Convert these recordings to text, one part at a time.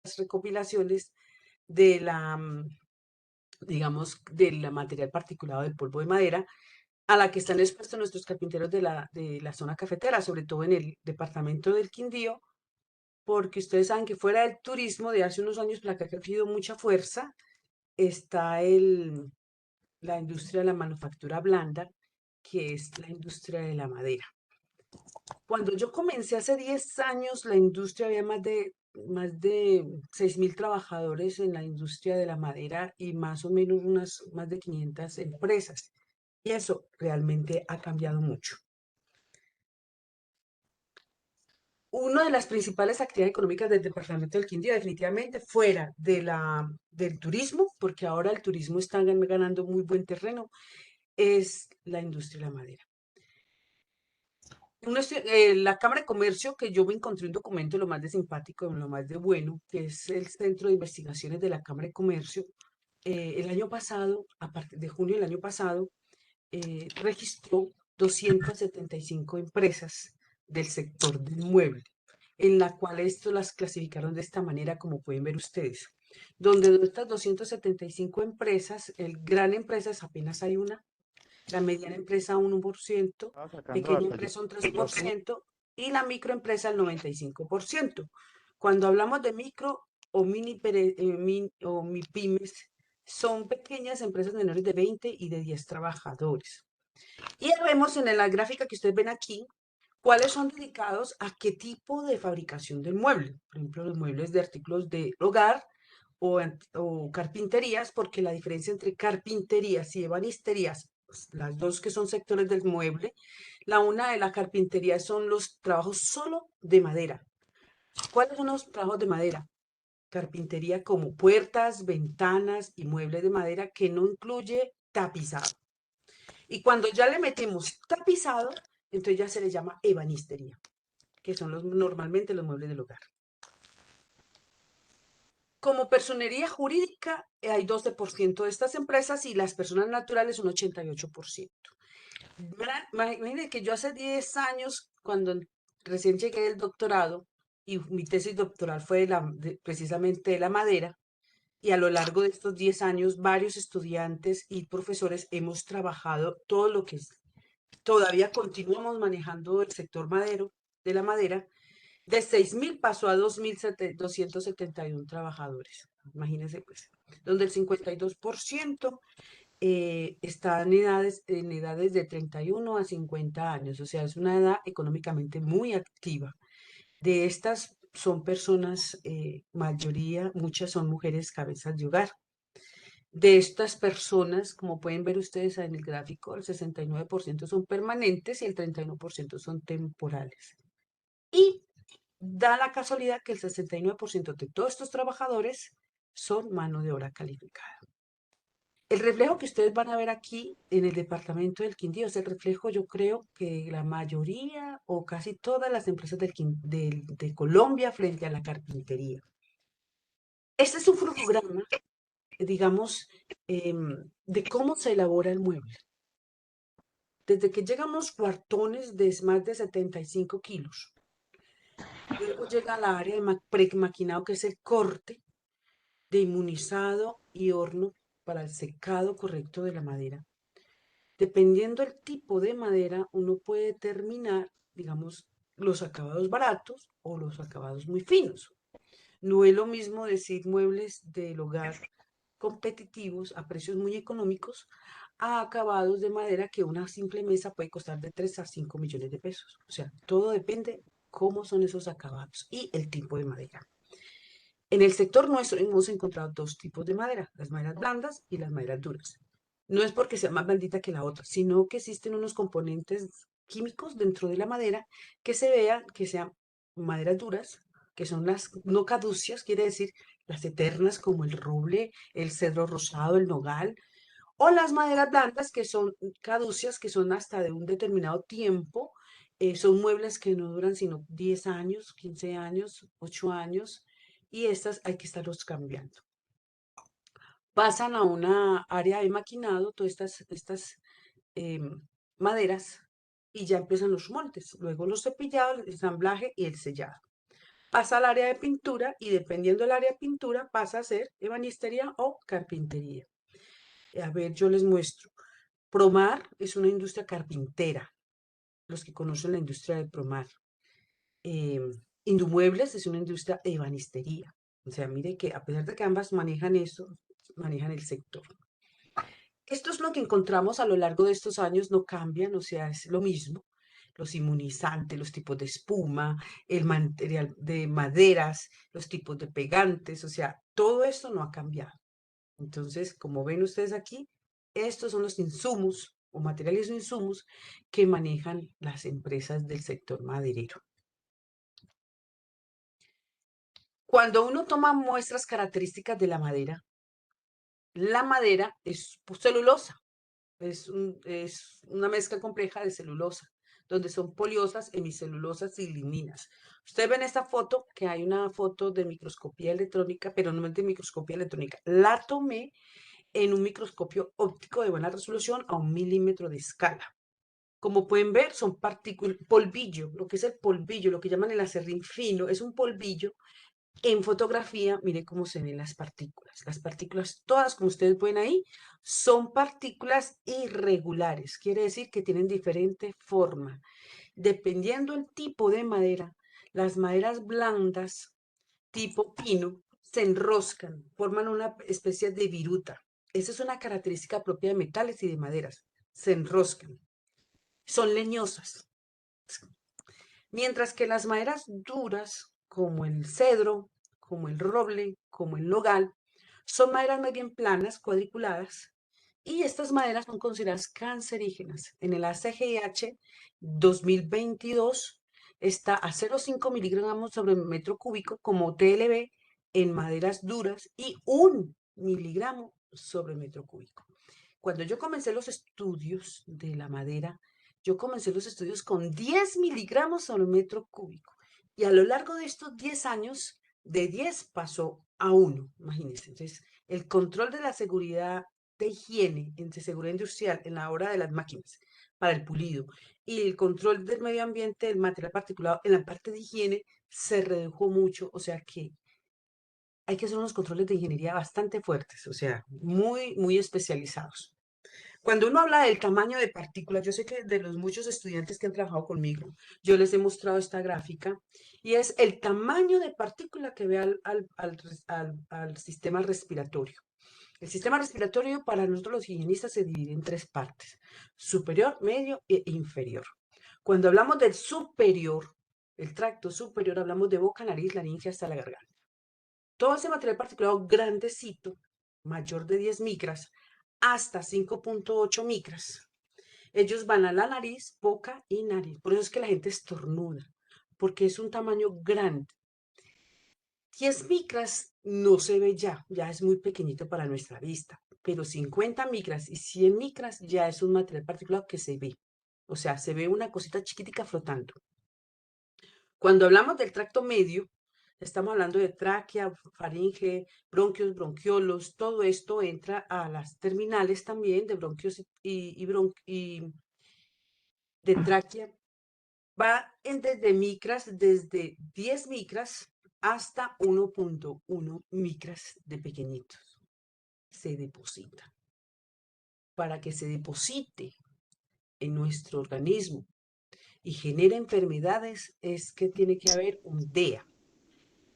estas recopilaciones de digamos, del material particulado del polvo de madera, a la que están expuestos nuestros carpinteros de la zona cafetera, sobre todo en el departamento del Quindío, porque ustedes saben que fuera del turismo de hace unos años para acá que ha cogido mucha fuerza, está la industria de la manufactura blanda, que es la industria de la madera. Cuando yo comencé hace 10 años, la industria había más de 6.000 trabajadores en la industria de la madera y más o menos unas más de 500 empresas. Y eso realmente ha cambiado mucho. Una de las principales actividades económicas del departamento del Quindío, definitivamente, fuera del turismo, porque ahora el turismo está ganando muy buen terreno, es la industria de la madera. La Cámara de Comercio, que yo me encontré un documento lo más de simpático, lo más de bueno, que es el Centro de Investigaciones de la Cámara de Comercio, el año pasado, a partir de junio del año pasado, registró 275 empresas del sector del mueble, en la cual esto las clasificaron de esta manera, como pueden ver ustedes, donde de estas 275 empresas, el gran empresa es apenas hay una, la mediana empresa un 1%, Estaba sacando pequeña batalla. empresa un 3% y la microempresa el 95%. Cuando hablamos de micro o o MIPYMES, son pequeñas empresas menores de 20 y de 10 trabajadores. Y ya vemos en la gráfica que ustedes ven aquí cuáles son dedicados a qué tipo de fabricación del mueble. Por ejemplo, los muebles de artículos de hogar o carpinterías, porque la diferencia entre carpinterías y ebanisterías, pues, las dos que son sectores del mueble, la una de la carpintería son los trabajos solo de madera. ¿Cuáles son los trabajos de madera? Carpintería como puertas, ventanas y muebles de madera que no incluye tapizado. Y cuando ya le metemos tapizado, entonces ya se le llama ebanistería, que son normalmente los muebles del hogar. Como personería jurídica hay 12% de estas empresas y las personas naturales un 88%. Imagínense que yo hace 10 años, cuando recién llegué del doctorado, y mi tesis doctoral fue precisamente de la madera, y a lo largo de estos 10 años, varios estudiantes y profesores hemos trabajado todo lo que es. Todavía continuamos manejando el sector madero, de la madera, de 6.000 pasó a 2.271 trabajadores. Imagínense, pues, donde el 52% está en edades de 31 a 50 años, o sea, es una edad económicamente muy activa. De estas son personas, mayoría, muchas son mujeres cabezas de hogar. De estas personas, como pueden ver ustedes en el gráfico, el 69% son permanentes y el 31% son temporales. Y da la casualidad que el 69% de todos estos trabajadores son mano de obra calificada. El reflejo que ustedes van a ver aquí en el departamento del Quindío es el reflejo, yo creo, que la mayoría o casi todas las empresas de Colombia frente a la carpintería. Este es un fotograma, digamos, de cómo se elabora el mueble. Desde que llegamos cuartones de más de 75 kilos. Luego llega la área de premaquinado, que es el corte, de inmunizado y horno para el secado correcto de la madera. Dependiendo del tipo de madera, uno puede determinar, digamos, los acabados baratos o los acabados muy finos. No es lo mismo decir muebles del hogar competitivos a precios muy económicos a acabados de madera que una simple mesa puede costar de 3 a 5 millones de pesos. O sea, todo depende cómo son esos acabados y el tipo de madera. En el sector nuestro hemos encontrado dos tipos de madera, las maderas blandas y las maderas duras. No es porque sea más blandita que la otra, sino que existen unos componentes químicos dentro de la madera que se vean que sean maderas duras, que son las no caducias, quiere decir las eternas como el roble, el cedro rosado, el nogal, o las maderas blandas que son caducias, que son hasta de un determinado tiempo, son muebles que no duran sino 10 años, 15 años, 8 años, y estas hay que estarlos cambiando. Pasan a una área de maquinado, todas estas maderas, y ya empiezan los moldes, luego los cepillados, el ensamblaje y el sellado. pasa al área de pintura y dependiendo del área de pintura pasa a ser ebanistería o carpintería. A ver, yo les muestro. Promar es una industria carpintera, los que conocen la industria de Promar. Eh, Indumuebles es una industria de ebanistería. O sea, mire que a pesar de que ambas manejan eso, manejan el sector. Esto es lo que encontramos a lo largo de estos años, no cambian, o sea, es lo mismo. Los inmunizantes, los tipos de espuma, el material de maderas, los tipos de pegantes, o sea, todo esto no ha cambiado. Entonces, como ven ustedes aquí, estos son los insumos o materiales o insumos que manejan las empresas del sector maderero. Cuando uno toma muestras características de la madera es celulosa, es una mezcla compleja de celulosa, donde son poliosas, hemicelulosas y ligninas. Ustedes ven esta foto, que hay una foto de microscopía electrónica, pero no es de microscopía electrónica. La tomé en un microscopio óptico de buena resolución a 1 milímetro de escala. Como pueden ver, son partículas, polvillo, lo que es el polvillo, lo que llaman el acerrín fino, es un polvillo. En fotografía, mire cómo se ven las partículas. Las partículas, todas como ustedes ven ahí, son partículas irregulares. Quiere decir que tienen diferente forma. Dependiendo el tipo de madera, las maderas blandas, tipo pino, se enroscan, forman una especie de viruta. Esa es una característica propia de metales y de maderas. Se enroscan. Son leñosas. Mientras que las maderas duras, como el cedro, como el roble, como el nogal, son maderas más bien planas, cuadriculadas, y estas maderas son consideradas cancerígenas. En el ACGIH 2022 está a 0,5 miligramos sobre metro cúbico como TLB en maderas duras y 1 miligramo sobre metro cúbico. Cuando yo comencé los estudios de la madera, yo comencé los estudios con 10 miligramos sobre metro cúbico. Y a lo largo de estos 10 años, de 10 pasó a 1, imagínense. Entonces, el control de la seguridad de higiene, de seguridad industrial en la hora de las máquinas para el pulido y el control del medio ambiente del material particulado en la parte de higiene se redujo mucho. O sea que hay que hacer unos controles de ingeniería bastante fuertes, o sea, muy, muy especializados. Cuando uno habla del tamaño de partículas, yo sé que de los muchos estudiantes que han trabajado conmigo, yo les he mostrado esta gráfica y es el tamaño de partícula que ve al sistema respiratorio. El sistema respiratorio para nosotros los higienistas se divide en tres partes, superior, medio e inferior. Cuando hablamos del superior, el tracto superior, hablamos de boca, nariz, laringe hasta la garganta. Todo ese material particulado grandecito, mayor de 10 micras, hasta 5,8 micras, ellos van a la nariz, boca y nariz. Por eso es que la gente estornuda, porque es un tamaño grande. 10 micras no se ve ya, ya es muy pequeñito para nuestra vista, pero 50 micras y 100 micras ya es un material particulado que se ve. O sea, se ve una cosita chiquitica flotando. Cuando hablamos del tracto medio, estamos hablando de tráquea, faringe, bronquios, bronquiolos, todo esto entra a las terminales también de bronquios y de tráquea. Va desde micras, desde 10 micras hasta 1,1 micras de pequeñitos. Se deposita. Para que se deposite en nuestro organismo y genere enfermedades es que tiene que haber un DEA,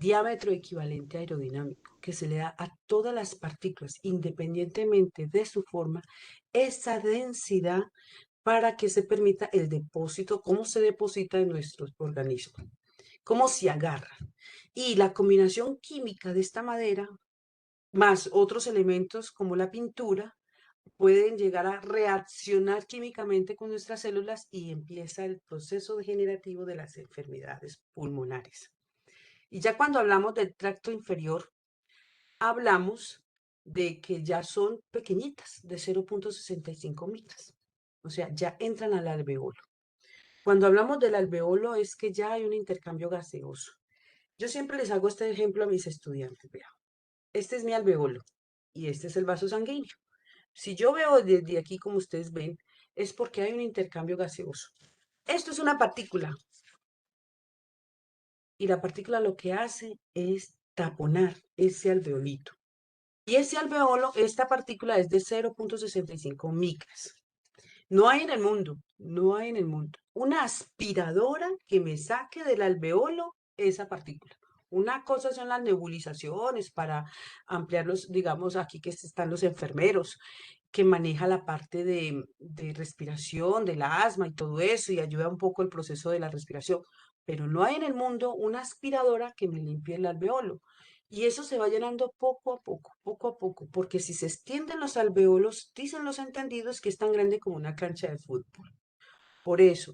diámetro equivalente aerodinámico, que se le da a todas las partículas, independientemente de su forma, esa densidad para que se permita el depósito, cómo se deposita en nuestro organismo, cómo se agarra. Y la combinación química de esta madera, más otros elementos como la pintura, pueden llegar a reaccionar químicamente con nuestras células y empieza el proceso degenerativo de las enfermedades pulmonares. Y ya cuando hablamos del tracto inferior, hablamos de que ya son pequeñitas, de 0,65 micras. O sea, ya entran al alveolo. Cuando hablamos del alveolo es que ya hay un intercambio gaseoso. Yo siempre les hago este ejemplo a mis estudiantes. Vea, este es mi alveolo y este es el vaso sanguíneo. Si yo veo desde aquí, como ustedes ven, es porque hay un intercambio gaseoso. Esto es una partícula y la partícula lo que hace es taponar ese alveolito. Y ese alveolo, esta partícula es de 0,65 micras. No hay en el mundo, no hay en el mundo una aspiradora que me saque del alveolo esa partícula. Una cosa son las nebulizaciones para ampliar los, digamos, aquí que están los enfermeros, que maneja la parte de respiración, del asma y todo eso, y ayuda un poco el proceso de la respiración. Pero no hay en el mundo una aspiradora que me limpie el alveolo. Y eso se va llenando poco a poco, porque si se extienden los alveolos, dicen los entendidos que es tan grande como una cancha de fútbol. Por eso,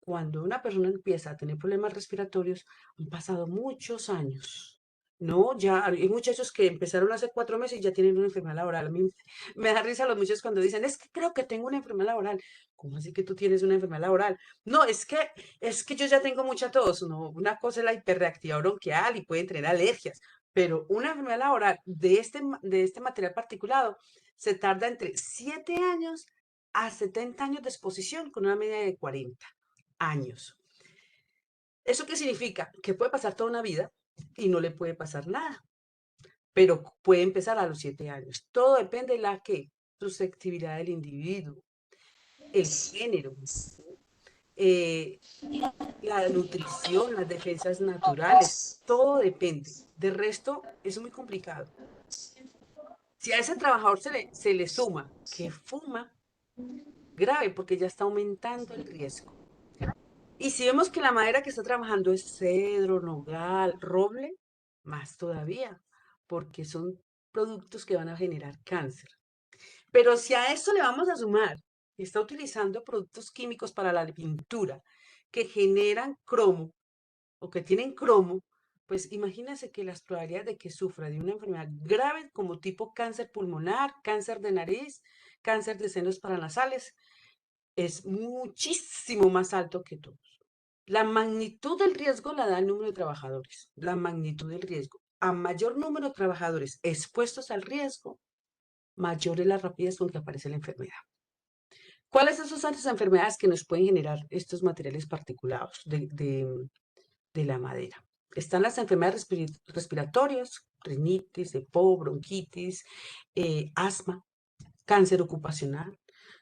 cuando una persona empieza a tener problemas respiratorios, han pasado muchos años. No, ya hay muchachos que empezaron hace 4 meses y ya tienen una enfermedad laboral. A mí me da risa los muchachos cuando dicen, es que creo que tengo una enfermedad laboral. ¿Cómo así que tú tienes una enfermedad laboral? No, es que yo ya tengo mucha tos. No, una cosa es la hiperreactividad bronquial y pueden tener alergias, pero una enfermedad laboral de este material particulado se tarda entre 7 años a 70 años de exposición con una media de 40 años. ¿Eso qué significa? Que puede pasar toda una vida y no le puede pasar nada, pero puede empezar a los 7 años. Todo depende de la que susceptibilidad del individuo, el género, eh, la nutrición, las defensas naturales, todo depende. De resto, es muy complicado. Si a ese trabajador se le suma que fuma, grave, porque ya está aumentando el riesgo. Y si vemos que la madera que está trabajando es cedro, nogal, roble, más todavía, porque son productos que van a generar cáncer. Pero si a eso le vamos a sumar que está utilizando productos químicos para la pintura que generan cromo o que tienen cromo, pues imagínense que las probabilidades de que sufra de una enfermedad grave como tipo cáncer pulmonar, cáncer de nariz, cáncer de senos paranasales, es muchísimo más alto que todo. La magnitud del riesgo la da el número de trabajadores, la magnitud del riesgo. A mayor número de trabajadores expuestos al riesgo, mayor es la rapidez con que aparece la enfermedad. ¿Cuáles son esas enfermedades que nos pueden generar estos materiales particulados de la madera? Están las enfermedades respiratorias, rinitis, EPO, bronquitis, asma, cáncer ocupacional,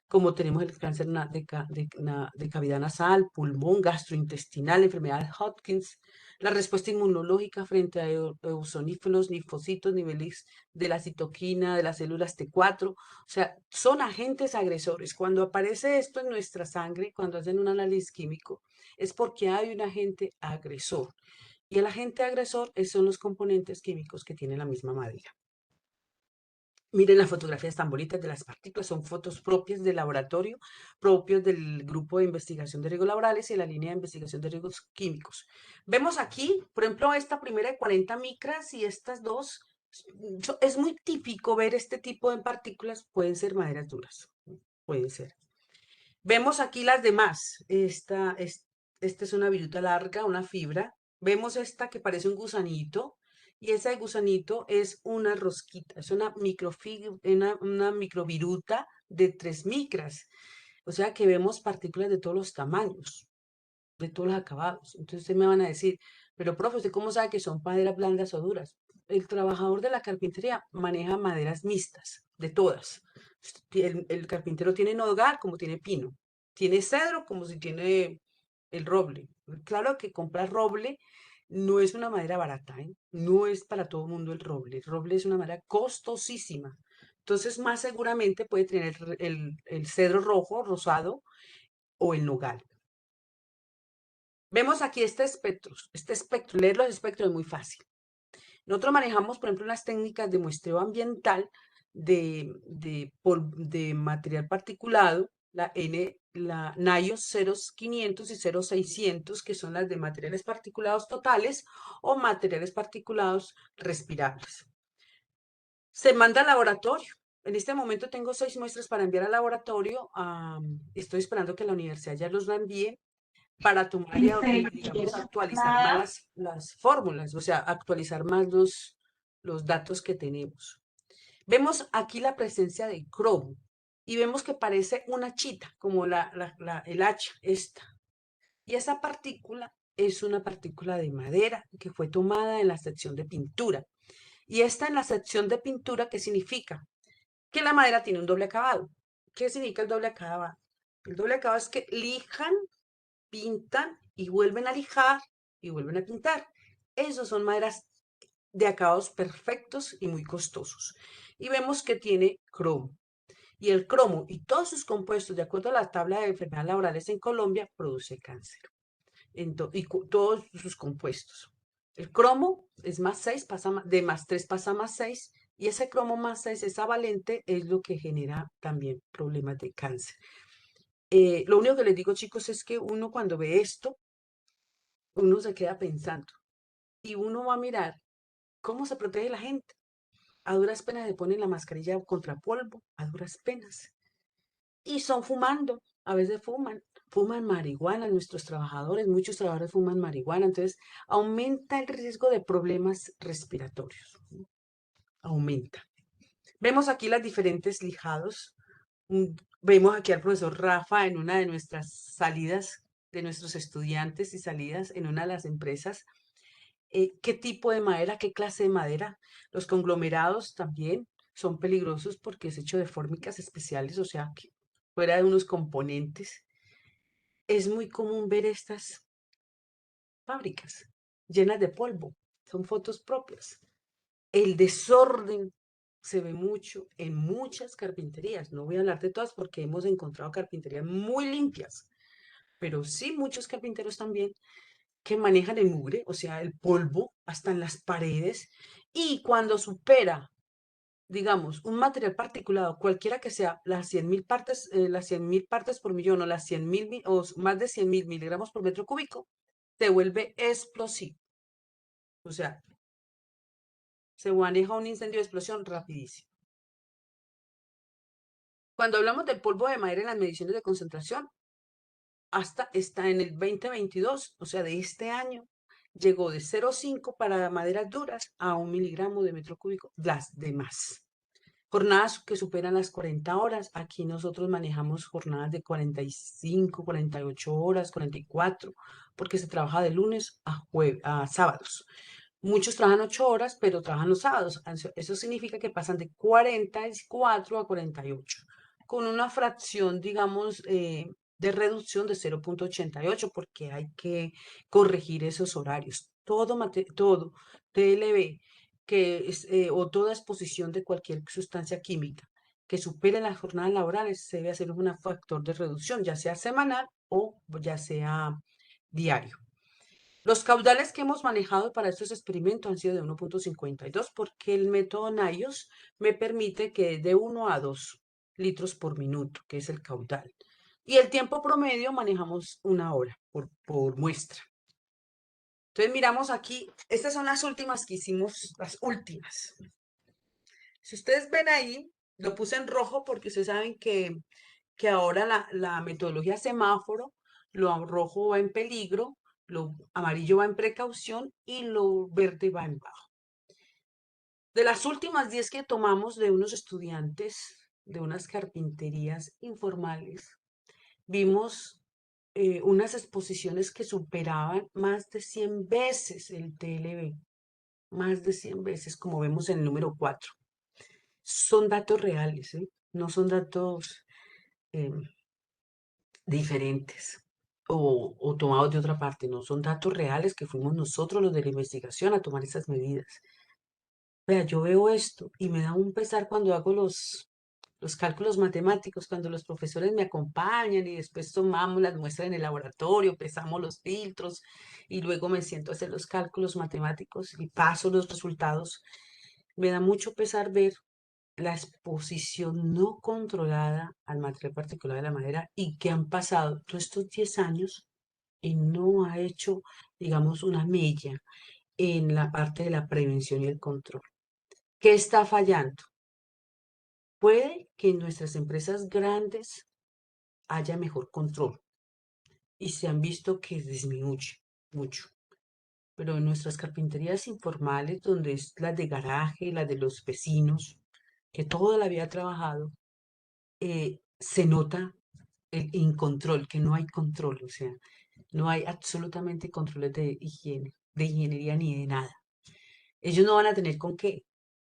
como tenemos el cáncer de cavidad nasal, pulmón, gastrointestinal, enfermedad de Hodgkins, la respuesta inmunológica frente a eosinófilos, linfocitos, niveles de la citoquina, de las células T4, o sea, son agentes agresores. Cuando aparece esto en nuestra sangre, cuando hacen un análisis químico, es porque hay un agente agresor. Y el agente agresor son los componentes químicos que tiene la misma madera. Miren las fotografías tan bonitas de las partículas, son fotos propias del laboratorio, propios del grupo de investigación de riesgos laborales y la línea de investigación de riesgos químicos. Vemos aquí, por ejemplo, esta primera de 40 micras y estas dos. Es muy típico ver este tipo de partículas, pueden ser maderas duras, pueden ser. Vemos aquí las demás. Esta es una viruta larga, una fibra. Vemos esta que parece un gusanito. Y ese gusanito es una rosquita, es una microviruta de 3 micras. O sea que vemos partículas de todos los tamaños, de todos los acabados. Entonces ustedes me van a decir, pero profe, ¿usted cómo sabe que son maderas blandas o duras? El trabajador de la carpintería maneja maderas mixtas, de todas. El carpintero tiene nogal como tiene pino, tiene cedro como si tiene el roble. Claro que comprar roble no es una madera barata, ¿eh? No es para todo el mundo el roble. El roble es una madera costosísima. Entonces, más seguramente puede tener el cedro rojo, rosado o el nogal. Vemos aquí este espectro, leer los espectros es muy fácil. Nosotros manejamos, por ejemplo, las técnicas de muestreo ambiental de material particulado, la NIOS 0500 y 0600, que son las de materiales particulados totales o materiales particulados respirables. Se manda al laboratorio. En este momento tengo 6 muestras para enviar al laboratorio. Estoy esperando que la universidad ya los la envíe para tomar y, digamos, actualizar más las fórmulas, o sea, actualizar más los datos que tenemos. Vemos aquí la presencia de cromo y vemos que parece una chita, como el hacha, esta. Y esa partícula es una partícula de madera que fue tomada en la sección de pintura. Y esta en la sección de pintura, ¿qué significa? Que la madera tiene un doble acabado. ¿Qué significa el doble acabado? El doble acabado es que lijan, pintan y vuelven a lijar y vuelven a pintar. Esos son maderas de acabados perfectos y muy costosos. Y vemos que tiene cromo. Y el cromo y todos sus compuestos, de acuerdo a la tabla de enfermedades laborales en Colombia, produce cáncer. Todos sus compuestos. El cromo es más 6, de más 3 pasa más 6, y ese cromo más 6, esa valente, es lo que genera también problemas de cáncer. Lo único que les digo, chicos, es que uno cuando ve esto, uno se queda pensando y uno va a mirar cómo se protege la gente. A duras penas le ponen la mascarilla contra polvo, a duras penas. Y son fumando, a veces fuman marihuana nuestros trabajadores, muchos trabajadores fuman marihuana, entonces aumenta el riesgo de problemas respiratorios, aumenta. Vemos aquí las diferentes lijados, vemos aquí al profesor Rafa en una de nuestras salidas de nuestros estudiantes y salidas en una de las empresas. ¿Qué tipo de madera, qué clase de madera? Los conglomerados también son peligrosos porque es hecho de fórmicas especiales, o sea, que fuera de unos componentes. Es muy común ver estas fábricas llenas de polvo, son fotos propias. El desorden se ve mucho en muchas carpinterías. No voy a hablar de todas porque hemos encontrado carpinterías muy limpias, pero sí muchos carpinteros también que manejan el mugre, o sea, el polvo, hasta en las paredes, y cuando supera, digamos, un material particulado, cualquiera que sea, las 100.000 partes por millón o las 100.000 o más de 100.000 miligramos por metro cúbico, se vuelve explosivo. O sea, se maneja un incendio de explosión rapidísimo. Cuando hablamos del polvo de madera en las mediciones de concentración, hasta está en el 2022, o sea, de este año, llegó de 0,5 para maderas duras a 1 miligramo de metro cúbico, las demás. Jornadas que superan las 40 horas. Aquí nosotros manejamos jornadas de 45, 48 horas, 44, porque se trabaja de lunes a sábados. Muchos trabajan 8 horas, pero trabajan los sábados. Eso significa que pasan de 44 a 48, con una fracción, digamos, de reducción de 0,88, porque hay que corregir esos horarios. Todo TLB o toda exposición de cualquier sustancia química que supere las jornadas laborales se debe hacer un factor de reducción, ya sea semanal o ya sea diario. Los caudales que hemos manejado para estos experimentos han sido de 1,52 porque el método NIOS me permite que de 1 a 2 litros por minuto, que es el caudal. Y el tiempo promedio manejamos 1 hora por muestra. Entonces miramos aquí, estas son las últimas que hicimos, las últimas. Si ustedes ven ahí, lo puse en rojo porque ustedes saben que ahora la metodología semáforo, lo rojo va en peligro, lo amarillo va en precaución y lo verde va en bajo. De las últimas 10 que tomamos de unos estudiantes de unas carpinterías informales, vimos unas exposiciones que superaban más de 100 veces el TLB, más de 100 veces, como vemos en el número 4. Son datos reales, ¿eh? No son datos eh, diferentes o tomados de otra parte, no, son datos reales que fuimos nosotros los de la investigación a tomar esas medidas. Vea, yo veo esto y me da un pesar cuando hago los cálculos matemáticos, cuando los profesores me acompañan y después tomamos las muestras en el laboratorio, pesamos los filtros y luego me siento a hacer los cálculos matemáticos y paso los resultados. Me da mucho pesar ver la exposición no controlada al material particular de la madera y que han pasado todos estos 10 años y no ha hecho, digamos, una mella en la parte de la prevención y el control. ¿Qué está fallando? Puede que en nuestras empresas grandes haya mejor control y se han visto que disminuye mucho, pero en nuestras carpinterías informales, donde es la de garaje, la de los vecinos, que toda la vida ha trabajado, se nota el incontrol, que no hay control, o sea, No hay absolutamente controles de higiene, de ingeniería ni de nada. Ellos no van a tener con qué,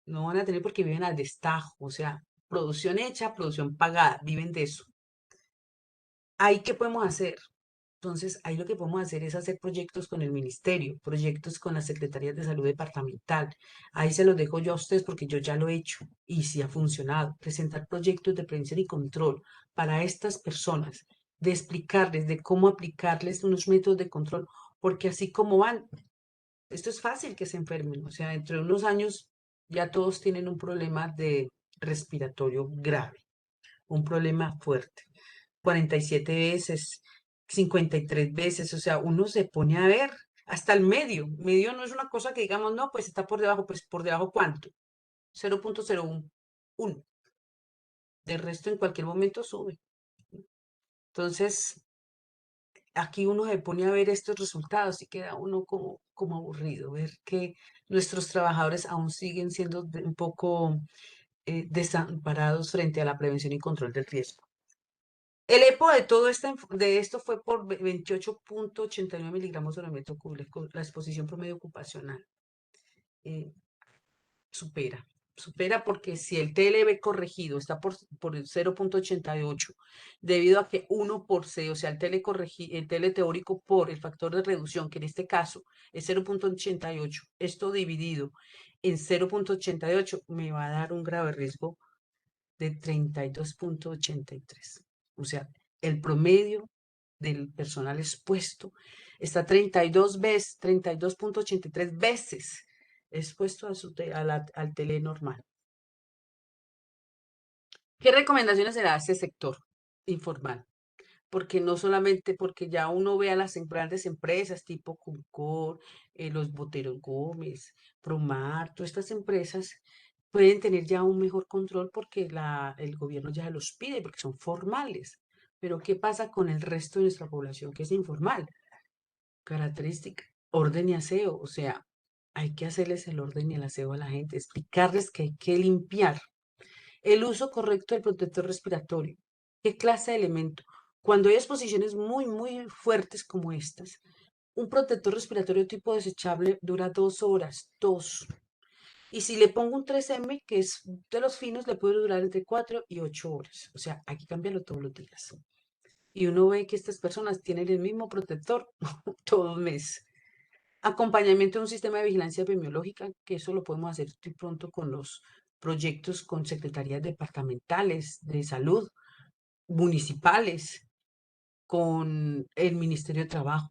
no van a tener porque viven al destajo, o sea, producción hecha, producción pagada, viven de eso. ¿Ahí qué podemos hacer? Entonces, ahí lo que podemos hacer es hacer proyectos con el ministerio, proyectos con las secretarías de salud departamental. Ahí se los dejo yo a ustedes porque yo ya lo he hecho y sí ha funcionado. Presentar proyectos de prevención y control para estas personas, de explicarles, de cómo aplicarles unos métodos de control, porque así como van, esto es fácil que se enfermen. O sea, dentro de unos años ya todos tienen un problema de respiratorio grave, un problema fuerte. 47 veces, 53 veces, o sea, uno se pone a ver hasta el medio. Medio no es una cosa que digamos, no, pues está por debajo, pues por debajo ¿cuánto? 0.011. De resto, en cualquier momento sube. Entonces, aquí uno se pone a ver estos resultados y queda uno como aburrido, ver que nuestros trabajadores aún siguen siendo un poco desamparados frente a la prevención y control del riesgo. El EPO de todo de esto fue por 28.89 miligramos sobre metro cúbico. La exposición promedio ocupacional eh, supera. Supera porque si el TLB corregido está por el 0.88, debido a que 1 por C, o sea, el TL teórico por el factor de reducción, que en este caso es 0.88, esto dividido en 0.88 me va a dar un grave riesgo de 32.83. O sea, el promedio del personal expuesto está 32 veces, 32.83 veces expuesto al tele normal. ¿Qué recomendaciones se da a este sector informal? Porque no solamente, porque ya uno ve a las grandes empresas tipo Concor, los Botero Gómez, Promar, todas estas empresas pueden tener ya un mejor control porque el gobierno ya los pide, porque son formales. Pero ¿qué pasa con el resto de nuestra población que es informal? Característica, orden y aseo, o sea, hay que hacerles el orden y el aseo a la gente, explicarles que hay que limpiar. El uso correcto del protector respiratorio. ¿Qué clase de elemento? Cuando hay exposiciones muy fuertes como estas, un protector respiratorio tipo desechable dura 2 horas, 2. Y si le pongo un 3M, que es de los finos, le puede durar entre 4 y 8 horas. O sea, hay que cambiarlo todos los días. Y uno ve que estas personas tienen el mismo protector todo el mes. Acompañamiento de un sistema de vigilancia epidemiológica, que eso lo podemos hacer muy pronto con los proyectos con secretarías departamentales de salud, municipales, con el Ministerio de Trabajo,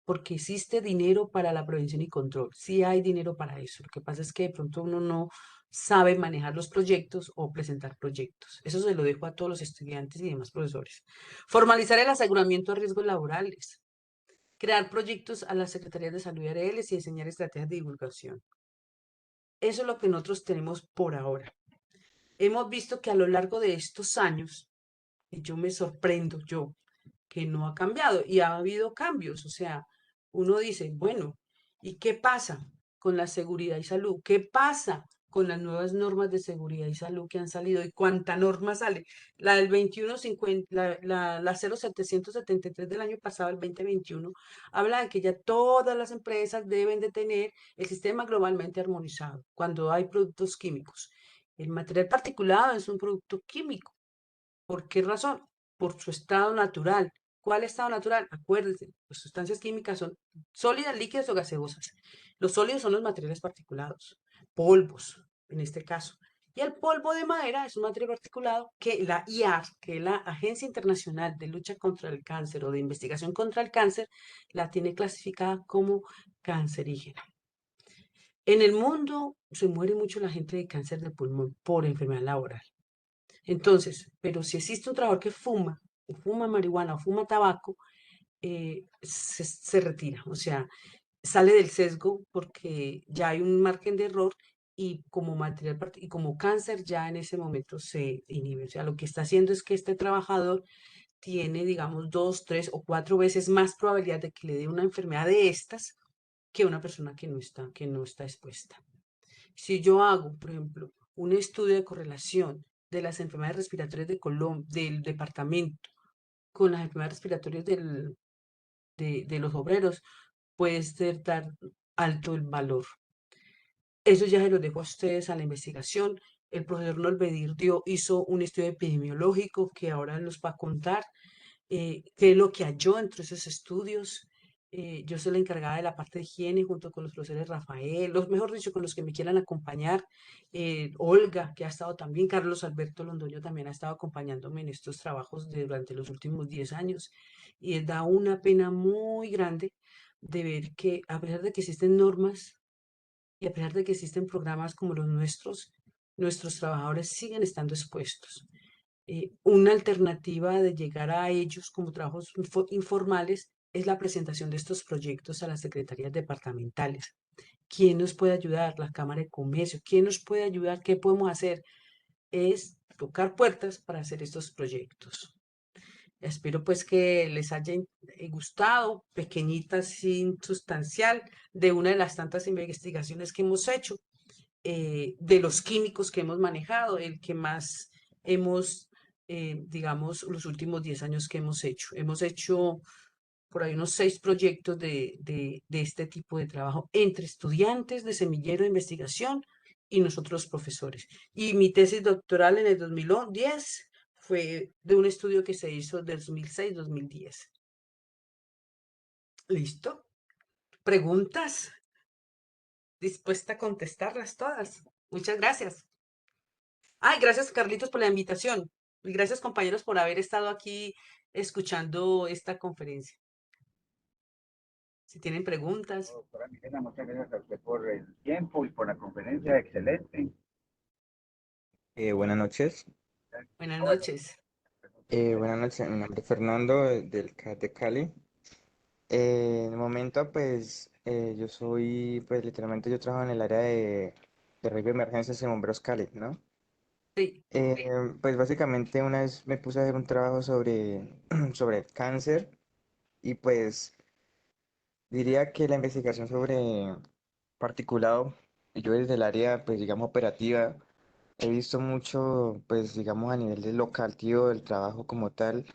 porque existe dinero para la prevención y control. Sí hay dinero para eso. Lo que pasa es que de pronto uno no sabe manejar los proyectos o presentar proyectos. Eso se lo dejo a todos los estudiantes y demás profesores. Formalizar el aseguramiento de riesgos laborales. Crear proyectos a las secretarías de salud y ARLs y diseñar estrategias de divulgación. Eso es lo que nosotros tenemos por ahora. Hemos visto que a lo largo de estos años, y yo me sorprendo, que no ha cambiado y ha habido cambios. O sea, uno dice, bueno, ¿y qué pasa con la seguridad y salud? ¿Qué pasa con las nuevas normas de seguridad y salud que han salido? ¿Y cuánta norma sale? La del 2150, la 0773 del año pasado, el 2021, habla de que ya todas las empresas deben de tener el sistema globalmente armonizado cuando hay productos químicos. El material particulado es un producto químico. ¿Por qué razón? Por su estado natural. ¿Cuál estado natural? Acuérdense, las sustancias químicas son sólidas, líquidas o gaseosas. Los sólidos son los materiales particulados, polvos, en este caso. Y el polvo de madera es un material particulado que la IAR, que es la Agencia Internacional de Lucha contra el Cáncer o de Investigación contra el Cáncer, la tiene clasificada como cancerígena. En el mundo se muere mucho la gente de cáncer de pulmón por enfermedad laboral. Entonces, pero si existe un trabajador que fuma, o fuma marihuana, o fuma tabaco, se retira, o sea, sale del sesgo porque ya hay un margen de error y como y como cáncer ya en ese momento se inhibe. O sea, lo que está haciendo es que este trabajador tiene, digamos, 2, 3 o 4 veces más probabilidad de que le dé una enfermedad de estas que una persona que no está expuesta. Si yo hago, por ejemplo, un estudio de correlación de las enfermedades respiratorias del departamento con las enfermedades respiratorias de los obreros puede ser dar alto el valor. Eso ya se lo dejo a ustedes a la investigación. El profesor Norbedir hizo un estudio epidemiológico que ahora nos va a contar qué es lo que halló entre esos estudios. Yo soy la encargada de la parte de higiene junto con los profesores Rafael, los mejor dicho, con los que me quieran acompañar, Olga, que ha estado también, Carlos Alberto Londoño también ha estado acompañándome en estos trabajos durante los últimos 10 años. Y da una pena muy grande de ver que a pesar de que existen normas y a pesar de que existen programas como los nuestros, nuestros trabajadores siguen estando expuestos. Una alternativa de llegar a ellos como trabajos informales es la presentación de estos proyectos a las secretarías departamentales. ¿Quién nos puede ayudar? La Cámara de Comercio. ¿Quién nos puede ayudar? ¿Qué podemos hacer? Es tocar puertas para hacer estos proyectos. Espero pues que les haya gustado, pequeñita, sin sustancial, de una de las tantas investigaciones que hemos hecho, de los químicos que hemos manejado, el que más hemos, digamos, los últimos 10 años que hemos hecho. Hemos hecho por ahí unos 6 proyectos de este tipo de trabajo entre estudiantes de semillero de investigación y nosotros profesores. Y mi tesis doctoral en el 2010 fue de un estudio que se hizo del 2006-2010. ¿Listo? ¿Preguntas? Dispuesta a contestarlas todas. Muchas gracias. Ay, gracias Carlitos por la invitación. Y gracias compañeros por haber estado aquí escuchando esta conferencia. Si tienen preguntas. Doctora Milena, muchas gracias a usted por el tiempo y por la conferencia, excelente. Buenas noches. Buenas noches. Buenas noches, mi nombre es Fernando del CAT de Cali. En el momento, pues, yo soy, pues, literalmente yo trabajo en el área de radio de emergencias en Bomberos Cali, ¿no? Sí. Pues, básicamente una vez me puse a hacer un trabajo sobre, sobre el cáncer y, pues, diría que la investigación sobre particulado, yo desde el área, pues, digamos, operativa, he visto mucho, pues, digamos, a nivel del local, tío, del trabajo como tal.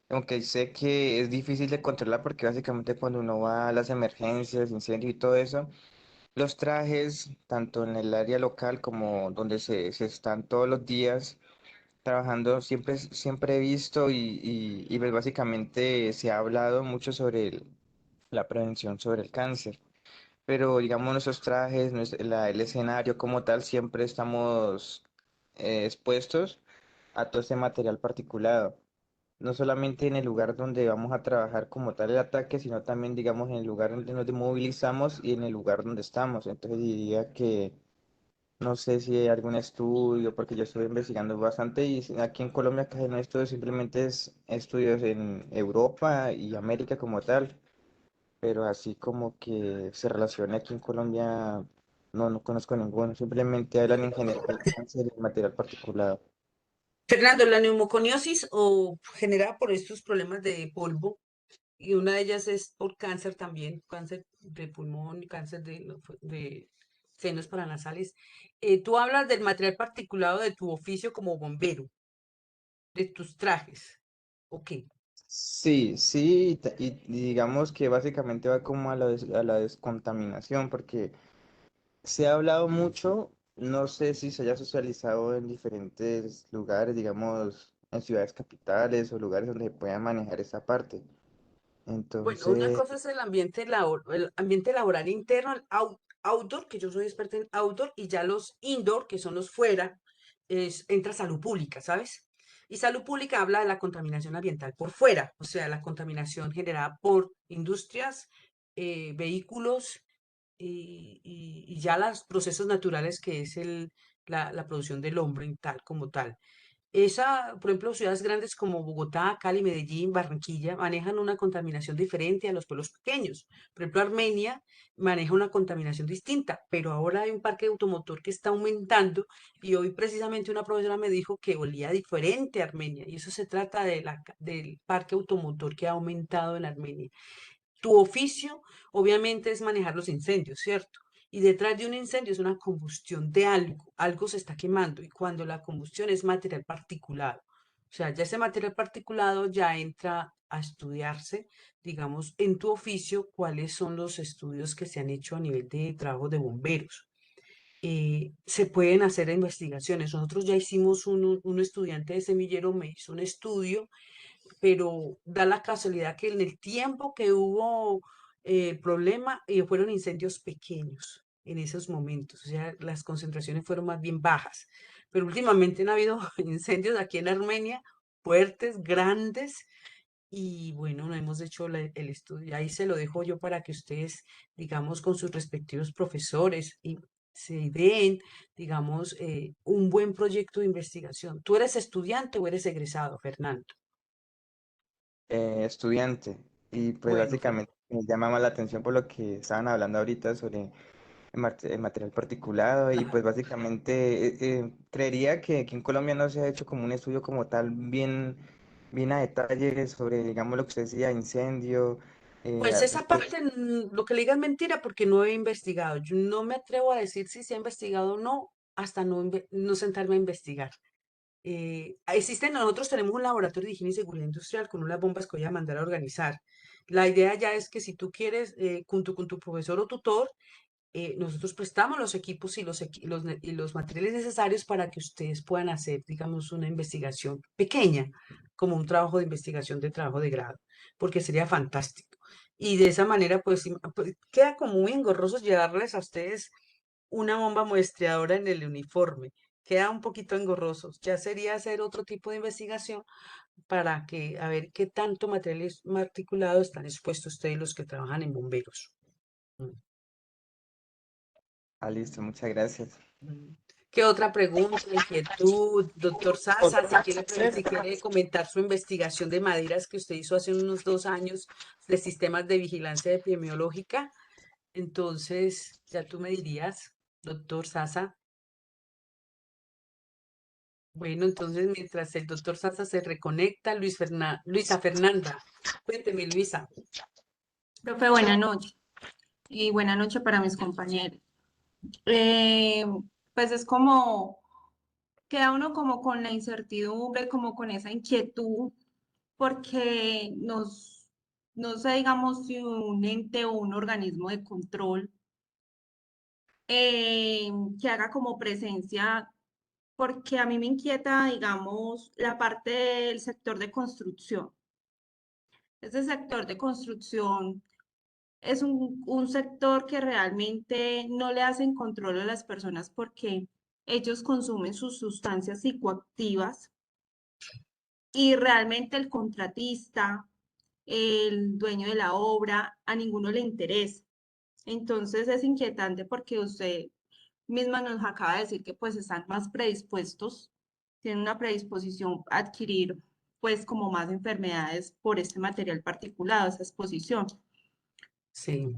Aunque sé que es difícil de controlar porque básicamente cuando uno va a las emergencias, incendios y todo eso, los trajes, tanto en el área local como donde se están todos los días trabajando, siempre he visto y pues básicamente se ha hablado mucho sobre la prevención sobre el cáncer. Pero digamos nuestros trajes, el escenario como tal, siempre estamos expuestos a todo ese material particulado no solamente en el lugar donde vamos a trabajar como tal el ataque, sino también, digamos, en el lugar donde nos movilizamos y en el lugar donde estamos. Entonces diría que no sé si hay algún estudio, porque yo estoy investigando bastante y aquí en Colombia casi no hay estudios, simplemente es estudios en Europa y América como tal, pero así como que se relacione aquí en Colombia, no conozco ninguno, simplemente hablan en general del cáncer y el material particulado. Fernando, la neumoconiosis o generada por estos problemas de polvo, y una de ellas es por cáncer también, cáncer de pulmón, cáncer de senos paranasales. Tú hablas del material particulado de tu oficio como bombero, de tus trajes. Ok. Sí, sí, y digamos que básicamente va como a a la descontaminación, porque se ha hablado mucho, no sé si se haya socializado en diferentes lugares, digamos, en ciudades capitales o lugares donde se pueda manejar esa parte. Bueno, una Entonces, cosa es el ambiente laboral interno, el outdoor, que yo soy experta en outdoor, y ya los indoor, que son los fuera, entra salud pública, ¿sabes? Y salud pública habla de la contaminación ambiental por fuera, o sea, la contaminación generada por industrias, vehículos y ya los procesos naturales que es la producción del hombre en tal como tal. Por ejemplo, ciudades grandes como Bogotá, Cali, Medellín, Barranquilla manejan una contaminación diferente a los pueblos pequeños. Por ejemplo, Armenia maneja una contaminación distinta, pero ahora hay un parque automotor que está aumentando y hoy precisamente una profesora me dijo que olía diferente a Armenia y eso se trata del parque automotor que ha aumentado en Armenia. Tu oficio, obviamente, es manejar los incendios, ¿cierto? Y detrás de un incendio es una combustión de algo, algo se está quemando y cuando la combustión es material particulado. O sea, ya ese material particulado ya entra a estudiarse, digamos, en tu oficio, cuáles son los estudios que se han hecho a nivel de trabajo de bomberos. Se pueden hacer investigaciones. Nosotros ya hicimos un estudiante de semillero, me hizo un estudio, pero da la casualidad que en el tiempo que hubo problema, fueron incendios pequeños en esos momentos, o sea, las concentraciones fueron más bien bajas, pero últimamente han habido incendios aquí en Armenia fuertes, grandes, y bueno, no hemos hecho el estudio. Ahí se lo dejo yo para que ustedes, digamos, con sus respectivos profesores y se ideen, digamos, un buen proyecto de investigación. ¿Tú eres estudiante o eres egresado, Fernando? Estudiante. Y pues Bueno, básicamente me llama más la atención por lo que estaban hablando ahorita sobre el material particulado y pues básicamente creería que aquí en Colombia no se ha hecho como un estudio como tal bien a detalle sobre, digamos, lo que usted decía, incendio, pues esa pues, parte, lo que le diga es mentira porque no he investigado. Yo no me atrevo a decir si se ha investigado o no hasta no sentarme a investigar. Nosotros tenemos un laboratorio de higiene y seguridad industrial con unas bombas que voy a mandar a organizar. La idea ya es que si tú quieres, junto con tu profesor o tutor, nosotros prestamos los equipos y y los materiales necesarios para que ustedes puedan hacer, digamos, una investigación pequeña, como un trabajo de investigación de trabajo de grado, porque sería fantástico. Y de esa manera, pues, pues, queda como muy engorroso llevarles a ustedes una bomba muestreadora en el uniforme. Queda un poquito engorroso. Ya sería hacer otro tipo de investigación para que, a ver qué tanto materiales articulados están expuestos ustedes los que trabajan en bomberos. Mm. listo, muchas gracias. Mm. ¿Qué otra pregunta, inquietud, doctor Sasa? Si quiere comentar su investigación de maderas que usted hizo hace unos 2 años de sistemas de vigilancia epidemiológica, entonces ya tú me dirías, doctor Sasa. Bueno, entonces mientras el doctor Sasa se reconecta, Luisa Fernanda, cuénteme, Luisa. Profe, buenas noches y buenas noches para mis compañeros. Eh, pues es como, queda uno como con la incertidumbre, como con esa inquietud, porque no sé, digamos, si un ente o un organismo de control eh, que haga como presencia, porque a mí me inquieta, digamos, la parte del sector de construcción. Ese sector de construcción es un sector que realmente no le hacen control a las personas porque ellos consumen sus sustancias psicoactivas y realmente el contratista, el dueño de la obra, a ninguno le interesa. Entonces es inquietante porque usted misma nos acaba de decir que pues están más predispuestos, tienen una predisposición a adquirir pues como más enfermedades por este material particulado, esa exposición. Sí.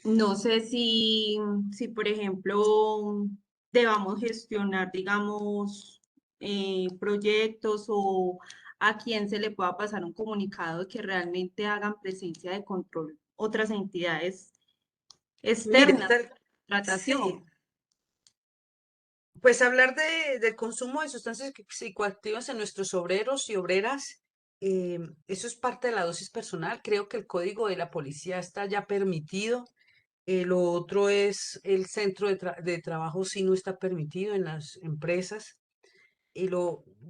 No sé si, por ejemplo, debamos gestionar, digamos, proyectos o a quién se le pueda pasar un comunicado de que realmente hagan presencia de control otras entidades Mire, externas a la sí, contratación. pues hablar del consumo de sustancias psicoactivas en nuestros obreros y obreras, eso es parte de la dosis personal. Creo que el código de la policía está ya permitido. Lo otro es el centro de trabajo si no está permitido en las empresas. Y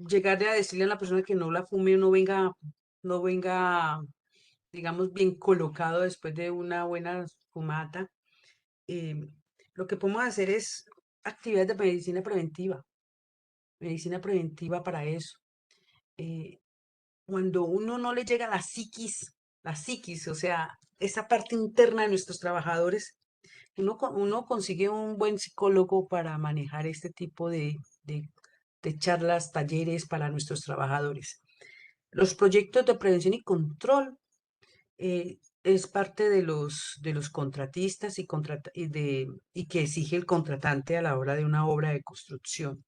llegar a decirle a la persona que no la fume o no venga, digamos, bien colocado después de una buena fumata. em, lo que podemos hacer es actividades de medicina preventiva para eso. Eh, Cuando uno no le llega la psiquis, o sea, esa parte interna de nuestros trabajadores, uno consigue un buen psicólogo para manejar este tipo de, de charlas, talleres para nuestros trabajadores. Los proyectos de prevención y control es parte de los contratistas y que exige el contratante a la hora de una obra de construcción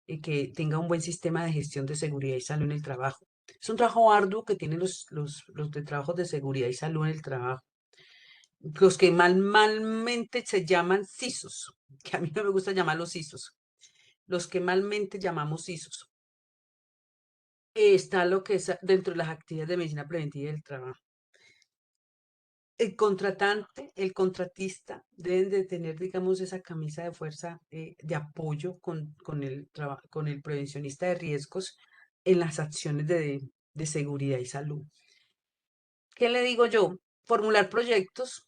y que tenga un buen sistema de gestión de seguridad y salud en el trabajo. Es un trabajo arduo que tienen los de trabajos de seguridad y salud en el trabajo, los que malmente se llaman CISOs, que a mí no me gusta llamarlos CISOs, los que malmente llamamos CISOs. está lo que es dentro de las actividades de medicina preventiva del trabajo. El contratante, el contratista deben de tener, digamos, esa camisa de fuerza de apoyo con el prevencionista de riesgos en las acciones de seguridad y salud. ¿Qué le digo yo? Formular proyectos,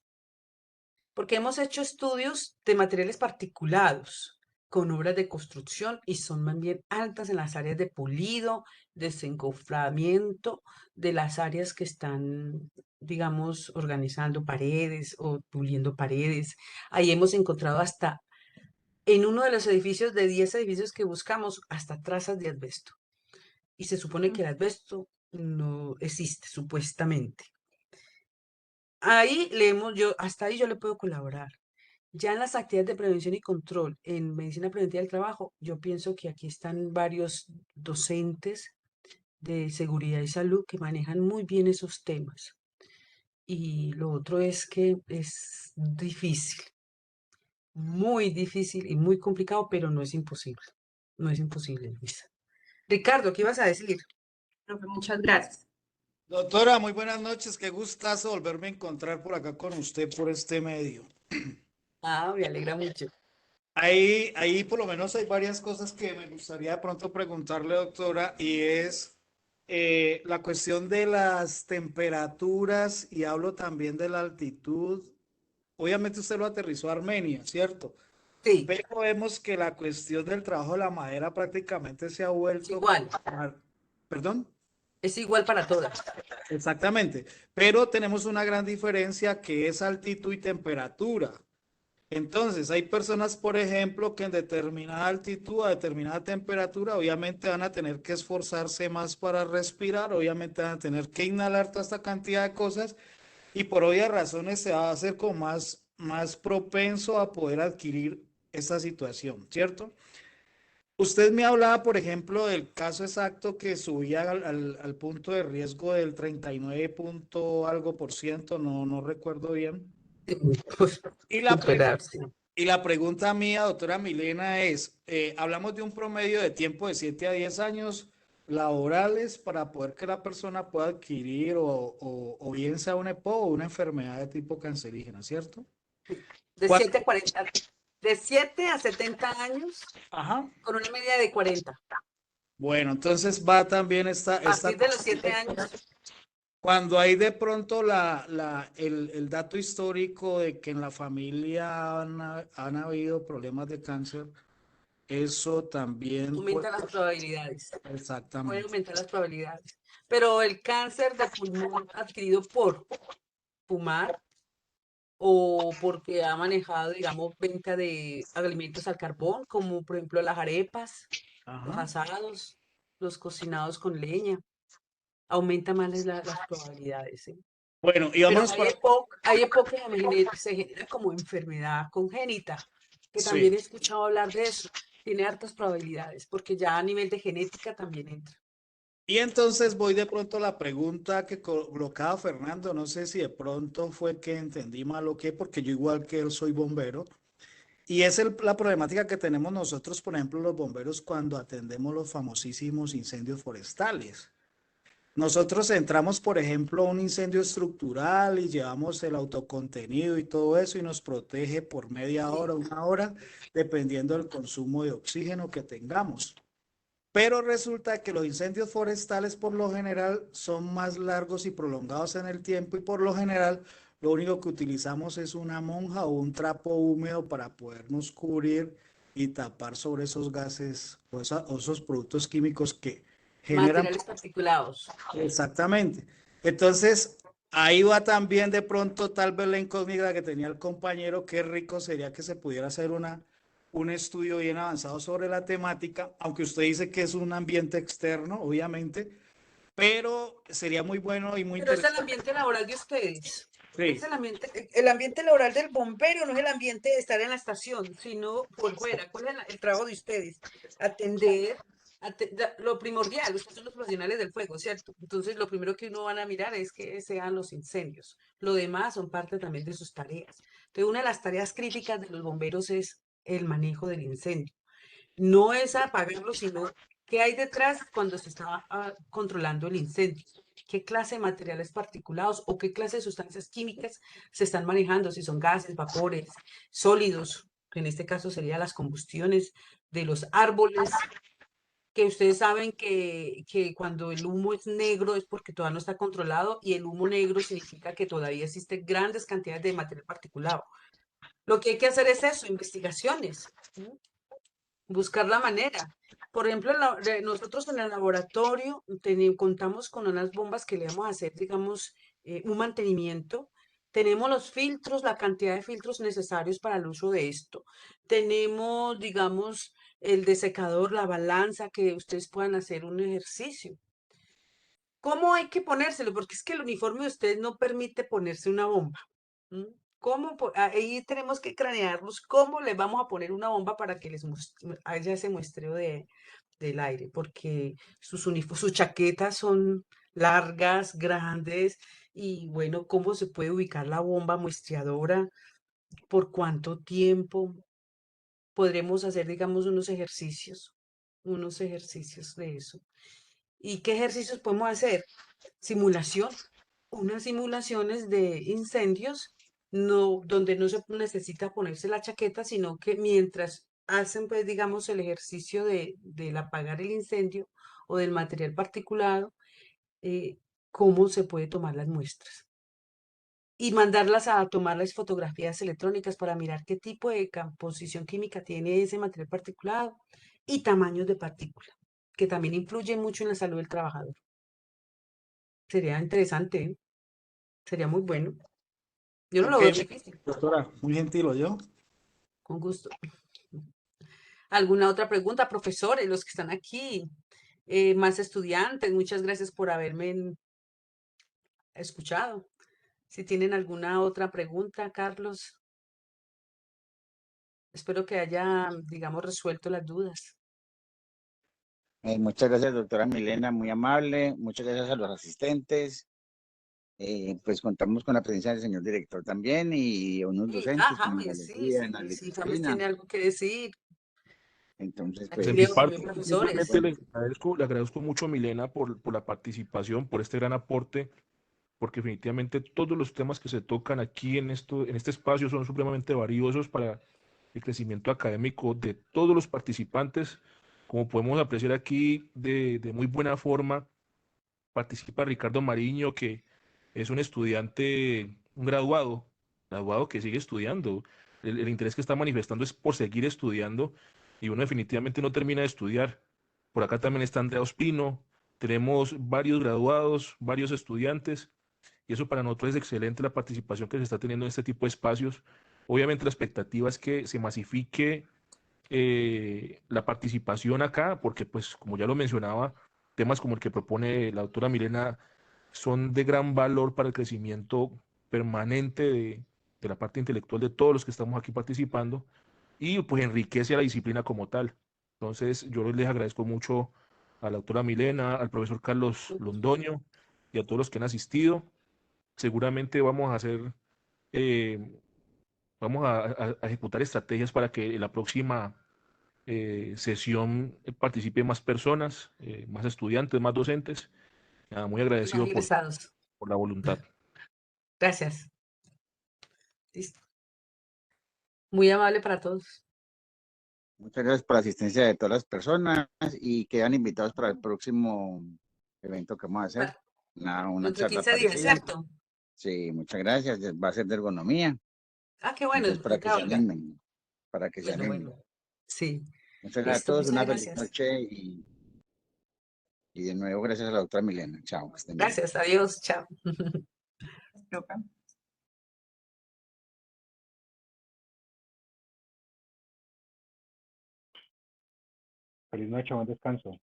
porque hemos hecho estudios de materiales particulados con obras de construcción y son más bien altas en las áreas de pulido, desencoframiento, de las áreas que están, digamos, organizando paredes o puliendo paredes. Ahí hemos encontrado hasta, en uno de los edificios, de 10 edificios que buscamos, hasta trazas de asbesto. Y se supone que el asbesto no existe, supuestamente. Ahí leemos, hasta ahí yo le puedo colaborar. Ya en las actividades de prevención y control en medicina preventiva del trabajo, yo pienso que aquí están varios docentes de seguridad y salud que manejan muy bien esos temas. Y lo otro es que es muy difícil y muy complicado, pero no es imposible. No es imposible, Luisa. Ricardo, ¿qué ibas a decir? Profe, muchas gracias. Doctora, muy buenas noches. Qué gustazo volverme a encontrar por acá con usted por este medio. Ah, me alegra mucho. Ahí por lo menos hay varias cosas que me gustaría de pronto preguntarle, doctora, y es la cuestión de las temperaturas y hablo también de la altitud. Obviamente usted lo aterrizó a Armenia, ¿cierto? Sí, Pero vemos que la cuestión del trabajo de la madera prácticamente se ha es vuelto... igual. ¿Perdón? Es igual para todas. Exactamente, pero tenemos una gran diferencia que es altitud y temperatura. Entonces, hay personas, por ejemplo, que en determinada altitud, a determinada temperatura, obviamente van a tener que esforzarse más para respirar, obviamente van a tener que inhalar toda esta cantidad de cosas y por obvias razones se va a hacer como más propenso a poder adquirir esta situación, ¿cierto? Usted me hablaba, por ejemplo, del caso exacto que subía al punto de riesgo del 39 punto algo por ciento, no recuerdo bien. Pues, Y la, superar, sí. y la pregunta mía, doctora Milena, es, hablamos de un promedio de tiempo de 7 a 10 años laborales para poder que la persona pueda adquirir o bien sea una EPO o una enfermedad de tipo cancerígena, ¿cierto? De ¿Cuál- 7 a 40, de 7 a 70 años Ajá. con una media de 40. Bueno, entonces va también A partir de los 7 años, cuando hay de pronto el dato histórico de que en la familia han habido problemas de cáncer, eso también puede... aumenta las probabilidades. Puede Exactamente. aumentar las probabilidades. Pero el cáncer de pulmón adquirido por fumar o porque ha manejado, digamos, venta de alimentos al carbón, como por ejemplo las arepas, los Ajá. asados, los cocinados con leña, aumenta más las probabilidades, ¿sí? Bueno, y Pero vámonos para... hay EPOC que se genera como enfermedad congénita, que Sí. también he escuchado hablar de eso. Tiene hartas probabilidades, porque ya a nivel de genética también entra. Y entonces voy de pronto a la pregunta que colocaba Fernando, no sé si de pronto fue que entendí mal o qué, porque yo igual que él soy bombero. Y es la problemática que tenemos nosotros, por ejemplo, los bomberos cuando atendemos los famosísimos incendios forestales. Nosotros entramos, por ejemplo, a un incendio estructural y llevamos el autocontenido y todo eso y nos protege por media Sí, hora, una hora, dependiendo del consumo de oxígeno que tengamos. Pero resulta que los incendios forestales por lo general son más largos y prolongados en el tiempo y por lo general lo único que utilizamos es una monja o un trapo húmedo para podernos cubrir y tapar sobre esos gases o esos productos químicos que generan. materiales particulados. Exactamente. Entonces, ahí va también de pronto tal vez la incógnita que tenía el compañero, qué rico sería que se pudiera hacer un estudio bien avanzado sobre la temática, aunque usted dice que es un ambiente externo, obviamente, pero sería muy bueno y muy Pero es el interesante. ambiente laboral de ustedes. Es Sí. el ambiente laboral del bombero, no es el ambiente de estar en la estación, sino por fuera. ¿Cuál es el trabajo de ustedes? Atender, lo primordial, ustedes son los profesionales del fuego, ¿cierto? Entonces, lo primero que uno van a mirar es que sean los incendios. Lo demás son parte también de sus tareas. Entonces, una de las tareas críticas de los bomberos es el manejo del incendio. No es apagarlo, sino ¿Qué hay detrás cuando se está controlando el incendio? ¿Qué clase de materiales particulados o qué clase de sustancias químicas se están manejando? Si son gases, vapores, sólidos, que en este caso serían las combustiones de los árboles, que ustedes saben que cuando el humo es negro es porque todavía no está controlado y el humo negro significa que todavía existen grandes cantidades de material particulado. Lo que hay que hacer es eso, investigaciones, ¿no? Buscar la manera. Por ejemplo, nosotros en el laboratorio contamos con unas bombas que le vamos a hacer, digamos, un mantenimiento. Tenemos los filtros, la cantidad de filtros necesarios para el uso de esto. Tenemos, digamos, el desecador, la balanza, que ustedes puedan hacer un ejercicio. ¿Cómo hay que ponérselo? Porque es que el uniforme de ustedes no permite ponerse una bomba. ¿M? Ahí tenemos que cranearnos cómo les vamos a poner una bomba para que haya ese muestreo del aire, porque sus chaquetas son largas, grandes, y bueno, ¿cómo se puede ubicar la bomba muestreadora? ¿Por cuánto tiempo? Podremos hacer, digamos, unos ejercicios de eso. ¿Y qué ejercicios podemos hacer? Simulación, unas simulaciones de incendios, no, donde no se necesita ponerse la chaqueta, sino que mientras hacen, pues, digamos, el ejercicio del apagar el incendio o del material particulado, cómo se puede tomar las muestras y mandarlas a tomar las fotografías electrónicas para mirar qué tipo de composición química tiene ese material particulado y tamaños de partícula, que también influyen mucho en la salud del trabajador. Sería interesante, ¿eh? Sería muy bueno. Yo no lo Ok, veo difícil, doctora, muy gentil, yo. con gusto. ¿Alguna otra pregunta, profesores, los que están aquí? Más estudiantes, muchas gracias por haberme escuchado. Si tienen alguna otra pregunta, Carlos, espero que haya, digamos, resuelto las dudas. Muchas gracias, doctora Milena, muy amable. Muchas gracias a los asistentes. Pues contamos con la presencia del señor director también y unos Sí, docentes en James, sí, biología, en la sí, James disciplina. tiene algo que decir. Entonces, Aquí De mi veo pues, también parte, profesores. simplemente bueno, le agradezco mucho a Milena por la participación, por este gran aporte, porque definitivamente todos los temas que se tocan aquí en este espacio son supremamente valiosos para el crecimiento académico de todos los participantes. Como podemos apreciar aquí, de muy buena forma participa Ricardo Mariño, que es un estudiante, un graduado que sigue estudiando. El interés que está manifestando es por seguir estudiando y uno definitivamente no termina de estudiar. Por acá también está Andrea Ospino, tenemos varios graduados, varios estudiantes y eso para nosotros es excelente la participación que se está teniendo en este tipo de espacios. Obviamente la expectativa es que se masifique la participación acá, porque pues como ya lo mencionaba, temas como el que propone la doctora Milena son de gran valor para el crecimiento permanente de la parte intelectual de todos los que estamos aquí participando y pues enriquece a la disciplina como tal. Entonces yo les agradezco mucho a la doctora Milena, al profesor Carlos Londoño y a todos los que han asistido. Seguramente vamos a hacer, eh, vamos a ejecutar estrategias para que en la próxima sesión participe más personas, más estudiantes, más docentes. Nada, muy Y más agradecido egresados. por la voluntad. Gracias. Listo. Muy amable para todos. muchas gracias por la asistencia de todas las personas y quedan invitados para el próximo evento que vamos a hacer. Bueno, Una dentro de charla 15 días, parecida. ¿cierto? Sí, muchas gracias. Va a ser de ergonomía. Ah, qué bueno, Entonces, para que acá, se Olga. animen, para que se Bueno, animen. bueno. Sí, Muchas gracias a listo, todos, muchas una feliz gracias. noche y de nuevo gracias a la doctora Milena. Chao, que estén bien. Gracias, adiós, chao. Feliz noche, buen descanso.